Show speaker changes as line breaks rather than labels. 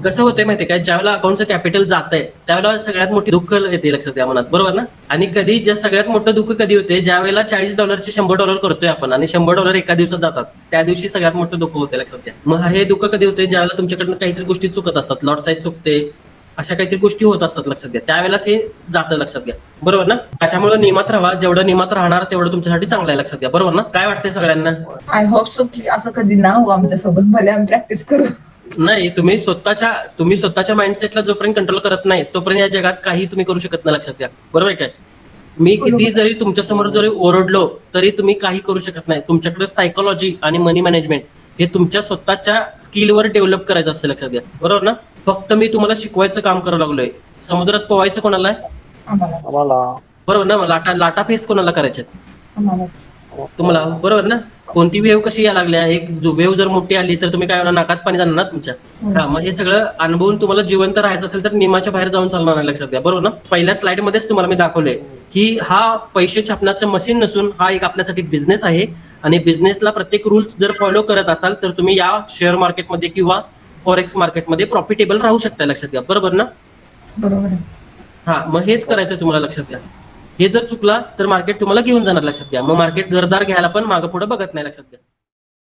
कसं होतंय माहितीये काय, ज्यावेळेला अकाउंटचं कॅपिटल जातंय त्यावेळेला सगळ्यात मोठी दुःख येते लक्षात घ्या मनात, बरोबर ना. आणि कधी सगळ्यात मोठं दुःख कधी होते, ज्या वेळेला $40 $100 करतोय आपण आणि $100 एका दिवसात जातात, त्या दिवशी सगळ्यात मोठं दुःख होते लक्षात घ्या. मग हे दुःख कधी होते, ज्यावेळेला तुमच्याकडनं काहीतरी गोष्टी चुकत असतात, लॉट साईज चुकते, अशा काहीतरी गोष्टी होत असतात लक्षात घ्या, त्यावेळेलाच हे जातं लक्षात घ्या, बरोबर ना. त्याच्यामुळे नियमात राहा, जेवढं नियमात राहणार तेवढं तुमच्यासाठी चांगलं आहे लक्षात घ्या, बरोबर ना. काय वाटतंय सगळ्यांना?
आय होप सो की असं कधी ना हो आमच्यासोबत, भले आम्ही प्रॅक्टिस करू.
नाही, तुम्ही स्वतःच्या माइंडसेटला जोपर्यंत कंट्रोल करत नाही तोपर्यंत या जगात काही तुम्ही करू शकत नाही लक्षात घ्या, बरोबर आहे काय. मी किती जरी तुमच्या समोर जरी ओरडलो तरी तुम्ही काही करू शकत नाही. तुमच्याकडे सायकोलॉजी आणि मनी मॅनेजमेंट हे तुमच्या स्वतःच्या स्किलवर डेव्हलप करायचं असतं लक्षात घ्या, बरोबर ना. फक्त मी तुम्हाला शिकवायचं काम करायला लागलोय. समुद्रात पोहायचं कोणाला आहे?
आम्हाला.
बरोबर ना. लाटा फेस कोणाला करायचे?
आम्हालाच.
तुम्हाला, बरोबर ना. कोणती वेव कशी यायला लागल्या, एक वेव जर मोठी आली तर तुम्ही काय होणार, नाकात पाणी जाणार ना तुमच्या. हा, मग हे सगळं अनुभवून तुम्हाला जिवंत राहायचं असेल तर नियमाच्या बाहेर जाऊन चालणार नाही लक्षात घ्या, बरोबर ना. पहिल्या स्लाइड मध्येच तुम्हाला मी दाखवलंय की हा पैसे छापण्याचं मशीन नसून हा एक आपल्यासाठी बिझनेस आहे. आणि बिझनेसला प्रत्येक रूल्स जर फॉलो करत असाल तर तुम्ही या शेअर मार्केटमध्ये किंवा फॉरेक्स मार्केटमध्ये प्रॉफिटेबल राहू शकता लक्षात घ्या, बरोबर ना.
बरोबर आहे.
हा, मग हेच करायचं तुम्हाला लक्षात घ्या. हे जर चुकला तर मार्केट तुम्हाला घेऊन जाणार लक्षात घ्या. मग मार्केट घरदार घ्यायला पण मागं पुढे बघत नाही लक्षात घ्या.